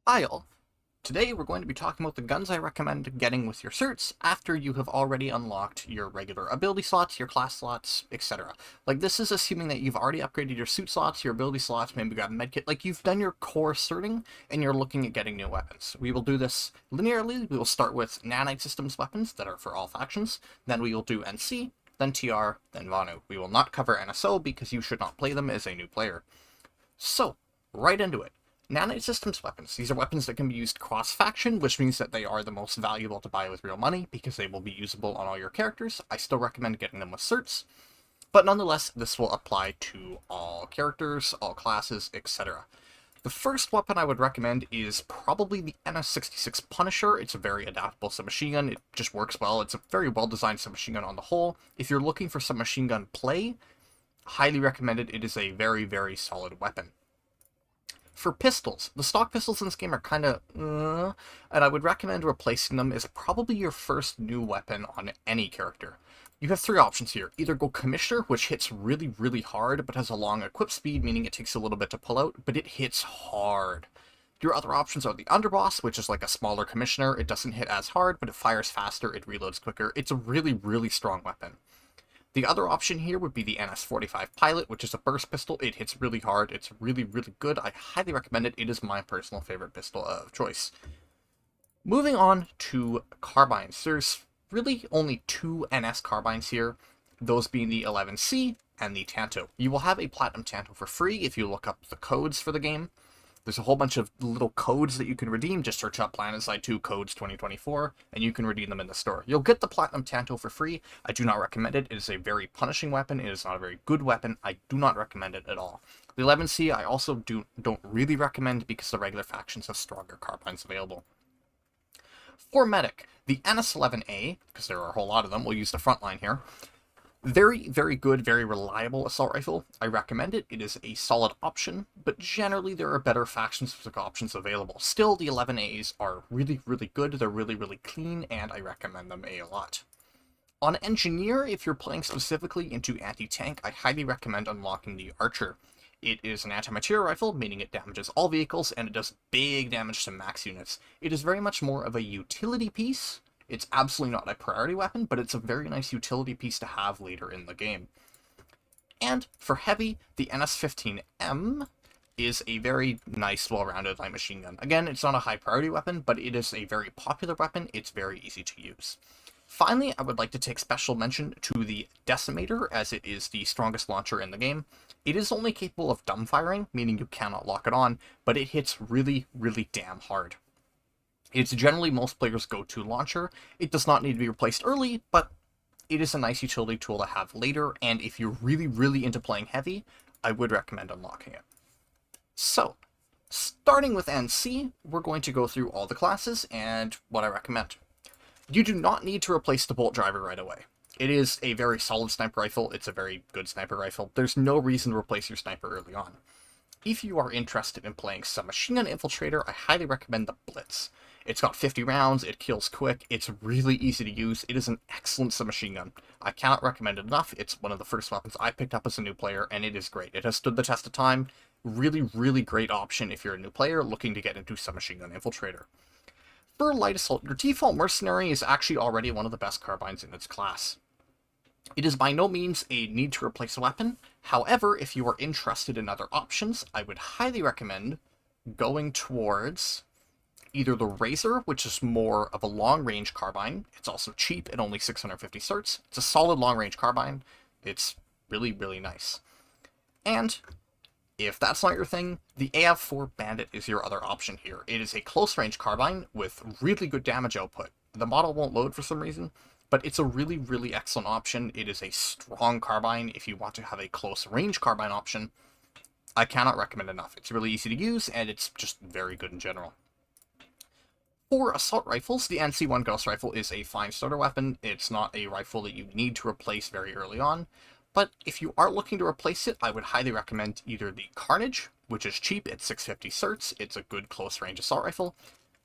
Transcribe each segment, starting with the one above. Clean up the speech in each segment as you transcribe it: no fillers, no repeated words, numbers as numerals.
Hi all. Today we're going to be talking about the guns I recommend getting with your certs after you have already unlocked your regular ability slots, your class slots, etc. Like, this is assuming that you've already upgraded your suit slots, your ability slots, maybe got a medkit, like you've done your core certing and you're looking at getting new weapons. We will do this linearly. We will start with nanite systems weapons that are for all factions, then we will do NC, then TR, then Vanu. We will not cover NSO because you should not play them as a new player. So, right into it. Nanite systems weapons. These are weapons that can be used cross-faction, which means that they are the most valuable to buy with real money, because they will be usable on all your characters. I still recommend getting them with certs, but nonetheless, this will apply to all characters, all classes, etc. The first weapon I would recommend is probably the NS66 Punisher. It's a very adaptable submachine gun. It just works well. It's a very well-designed submachine gun on the whole. If you're looking for submachine gun play, highly recommended. It is a very, very solid weapon. For pistols, the stock pistols in this game are kind of, and I would recommend replacing them as probably your first new weapon on any character. You have three options here. Either go Commissioner, which hits really, really hard, but has a long equip speed, meaning it takes a little bit to pull out, but it hits hard. Your other options are the Underboss, which is like a smaller Commissioner. It doesn't hit as hard, but it fires faster, it reloads quicker. It's a really, really strong weapon. The other option here would be the NS45 Pilot, which is a burst pistol. It hits really hard. It's really, really good. I highly recommend it. It is my personal favorite pistol of choice. Moving on to carbines. There's really only two NS carbines here, those being the 11C and the Tanto. You will have a Platinum Tanto for free if you look up the codes for the game. There's a whole bunch of little codes that you can redeem. Just search up PlanetSide 2 codes 2024, and you can redeem them in the store. You'll get the Platinum Tanto for free. I do not recommend it. It is a very punishing weapon. It is not a very good weapon. I do not recommend it at all. The 11C I also don't really recommend because the regular factions have stronger carbines available. For Medic, the NS11A, because there are a whole lot of them, we'll use the front line here. Very, very good, very reliable assault rifle. I recommend it. It is a solid option, but generally there are better faction-specific options available. Still, the 11As are really, really good. They're really, really clean, and I recommend them a lot. On Engineer, if you're playing specifically into anti-tank, I highly recommend unlocking the Archer. It is an anti-material rifle, meaning it damages all vehicles, and it does big damage to max units. It is very much more of a utility piece. It's absolutely not a priority weapon, but it's a very nice utility piece to have later in the game. And for heavy, the NS15M is a very nice, well-rounded light machine gun. Again, it's not a high priority weapon, but it is a very popular weapon. It's very easy to use. Finally, I would like to take special mention to the Decimator, as it is the strongest launcher in the game. It is only capable of dumbfiring, meaning you cannot lock it on, but it hits really, really damn hard. It's generally most players' go-to launcher. It does not need to be replaced early, but it is a nice utility tool to have later, and if you're really, really into playing heavy, I would recommend unlocking it. So, starting with NC, we're going to go through all the classes and what I recommend. You do not need to replace the bolt driver right away. It is a very solid sniper rifle. It's a very good sniper rifle. There's no reason to replace your sniper early on. If you are interested in playing some machine gun infiltrator, I highly recommend the Blitz. It's got 50 rounds, it kills quick, it's really easy to use, it is an excellent submachine gun. I cannot recommend it enough. It's one of the first weapons I picked up as a new player, and it is great. It has stood the test of time. Really, really great option if you're a new player looking to get into submachine gun infiltrator. For light assault, your default mercenary is actually already one of the best carbines in its class. It is by no means a need to replace a weapon. However, if you are interested in other options, I would highly recommend going towards either the Razor, which is more of a long-range carbine. It's also cheap at only 650 certs. It's a solid long-range carbine. It's really, really nice. And if that's not your thing, the AF4 Bandit is your other option here. It is a close-range carbine with really good damage output. The model won't load for some reason, but it's a really, really excellent option. It is a strong carbine if you want to have a close-range carbine option. I cannot recommend enough. It's really easy to use, and it's just very good in general. For assault rifles, the NC1 Ghost Rifle is a fine starter weapon. It's not a rifle that you need to replace very early on, but if you are looking to replace it, I would highly recommend either the Carnage, which is cheap at 650 certs. It's a good close-range assault rifle.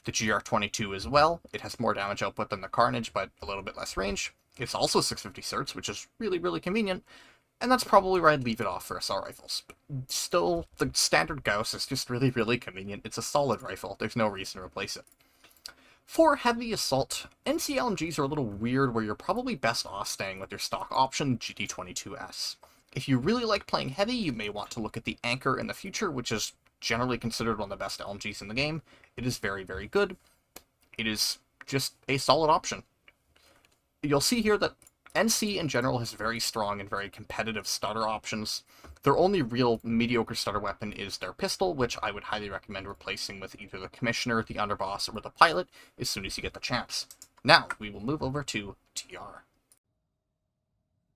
The GR22 as well. It has more damage output than the Carnage, but a little bit less range. It's also 650 certs, which is really, really convenient. And that's probably where I'd leave it off for assault rifles. Still, the standard Gauss is just really, really convenient. It's a solid rifle. There's no reason to replace it. For heavy assault, NC LMGs are a little weird where you're probably best off staying with your stock option, GT22S. If you really like playing heavy, you may want to look at the Anchor in the future, which is generally considered one of the best LMGs in the game. It is very, very good. It is just a solid option. You'll see here that NC in general has very strong and very competitive starter options. Their only real mediocre starter weapon is their pistol, which I would highly recommend replacing with either the Commissioner, the Underboss, or the Pilot as soon as you get the chance. Now, we will move over to TR.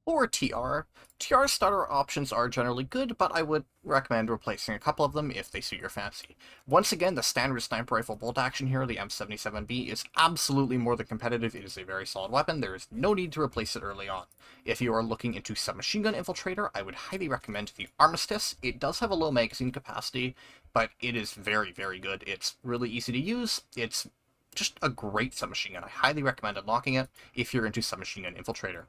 For TR starter options are generally good, but I would recommend replacing a couple of them if they suit your fancy. Once again, the standard sniper rifle bolt action here, the M77B, is absolutely more than competitive. It is a very solid weapon. There is no need to replace it early on. If you are looking into submachine gun infiltrator, I would highly recommend the Armistice. It does have a low magazine capacity, but it is very, very good. It's really easy to use. It's just a great submachine gun. I highly recommend unlocking it if you're into submachine gun infiltrator.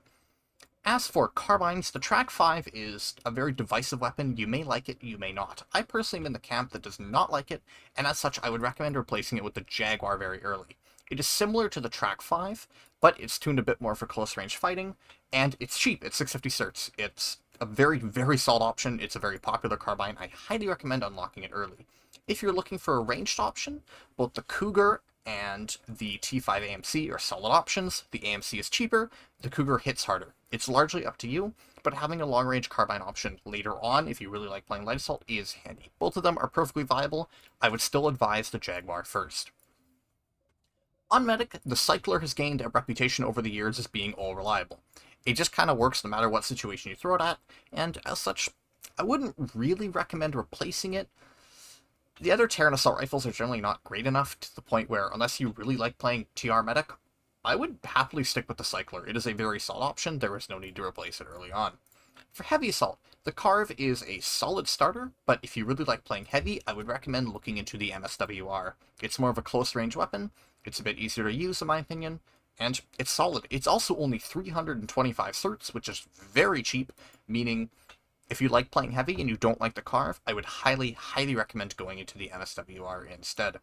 As for carbines, the Track 5 is a very divisive weapon. You may like it, you may not. I personally am in the camp that does not like it, and as such I would recommend replacing it with the Jaguar very early. It is similar to the Track 5, but it's tuned a bit more for close range fighting, and it's cheap. It's 650 certs. It's a very, very solid option. It's a very popular carbine. I highly recommend unlocking it early. If you're looking for a ranged option, both the Cougar and the T5 AMC are solid options. The AMC is cheaper, the Cougar hits harder. It's largely up to you, but having a long-range carbine option later on, if you really like playing light assault, is handy. Both of them are perfectly viable. I would still advise the Jaguar first. On Medic, the Cycler has gained a reputation over the years as being all-reliable. It just kind of works no matter what situation you throw it at, and as such, I wouldn't really recommend replacing it. The other Terran assault rifles are generally not great enough to the point where, unless you really like playing TR Medic, I would happily stick with the Cycler. It is a very solid option. There is no need to replace it early on. For heavy assault, the Carve is a solid starter, but if you really like playing heavy, I would recommend looking into the MSWR. It's more of a close-range weapon, it's a bit easier to use in my opinion, and it's solid. It's also only 325 certs, which is very cheap, meaning if you like playing heavy and you don't like the Carve, I would highly, highly recommend going into the MSWR instead.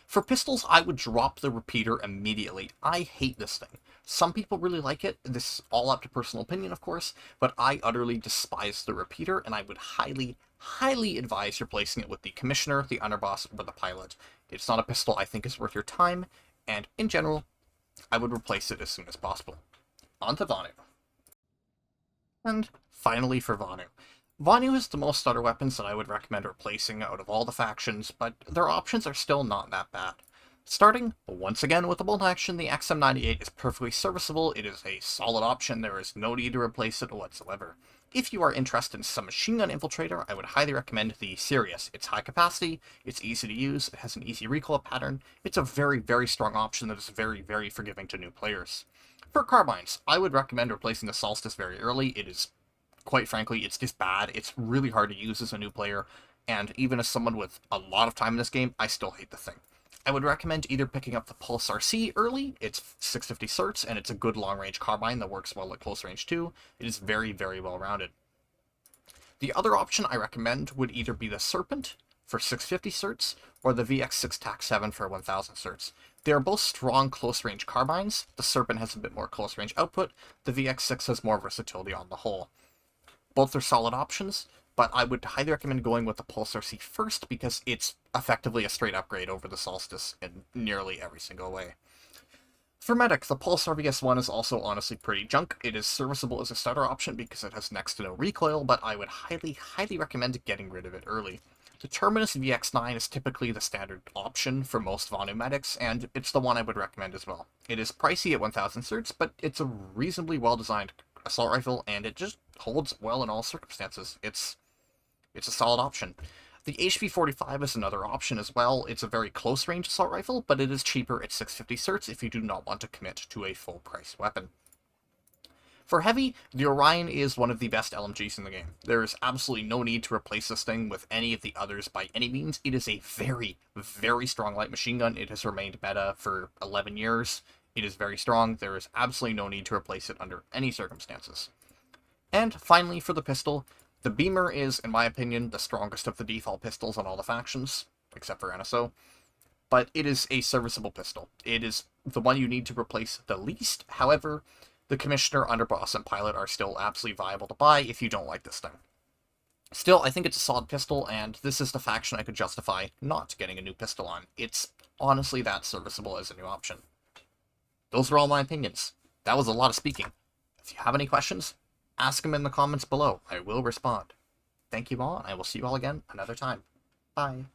For pistols, I would drop the repeater immediately. I hate this thing. Some people really like it. This is all up to personal opinion, of course, but I utterly despise the repeater, and I would highly, highly advise replacing it with the Commissioner, the Underboss, or the Pilot. It's not a pistol I think is worth your time, and in general, I would replace it as soon as possible. On to Vanu. And finally for Vanu. Vanu has the most starter weapons that I would recommend replacing out of all the factions, but their options are still not that bad. Starting, once again, with the bolt action, the XM98 is perfectly serviceable. It is a solid option. There is no need to replace it whatsoever. If you are interested in some machine gun infiltrator, I would highly recommend the Sirius. It's high capacity, it's easy to use, it has an easy recoil pattern. It's a very, very strong option that is very, very forgiving to new players. For carbines, I would recommend replacing the Solstice very early. It is, quite frankly, it's just bad. It's really hard to use as a new player, and even as someone with a lot of time in this game, I still hate the thing. I would recommend either picking up the Pulse RC early. It's 650 certs, and it's a good long-range carbine that works well at close range too. It is very, very well-rounded. The other option I recommend would either be the Serpent for 650 certs, or the VX6 TAC-7 for 1000 certs. They are both strong close-range carbines. The Serpent has a bit more close-range output. The VX6 has more versatility on the whole. Both are solid options, but I would highly recommend going with the Pulse RC first because it's effectively a straight upgrade over the Solstice in nearly every single way. For Medic, the Pulse RVS-1 is also honestly pretty junk. It is serviceable as a starter option because it has next to no recoil, but I would highly, highly recommend getting rid of it early. The Terminus VX9 is typically the standard option for most Vanu medics, and it's the one I would recommend as well. It is pricey at 1000 certs, but it's a reasonably well-designed assault rifle, and it just holds well in all circumstances. It's a solid option. The HP-45 is another option as well. It's a very close-range assault rifle, but it is cheaper at 650 certs if you do not want to commit to a full-price weapon. For heavy, the Orion is one of the best LMGs in the game. There is absolutely no need to replace this thing with any of the others by any means. It is a very, very strong light machine gun. It has remained meta for 11 years. It is very strong. There is absolutely no need to replace it under any circumstances. And finally, for the pistol, the Beamer is, in my opinion, the strongest of the default pistols on all the factions, except for NSO. But it is a serviceable pistol. It is the one you need to replace the least. However, the Commissioner, Underboss, and Pilot are still absolutely viable to buy if you don't like this thing. Still, I think it's a solid pistol, and this is the faction I could justify not getting a new pistol on. It's honestly that serviceable as a new option. Those are all my opinions. That was a lot of speaking. If you have any questions, ask them in the comments below. I will respond. Thank you all, and I will see you all again another time. Bye.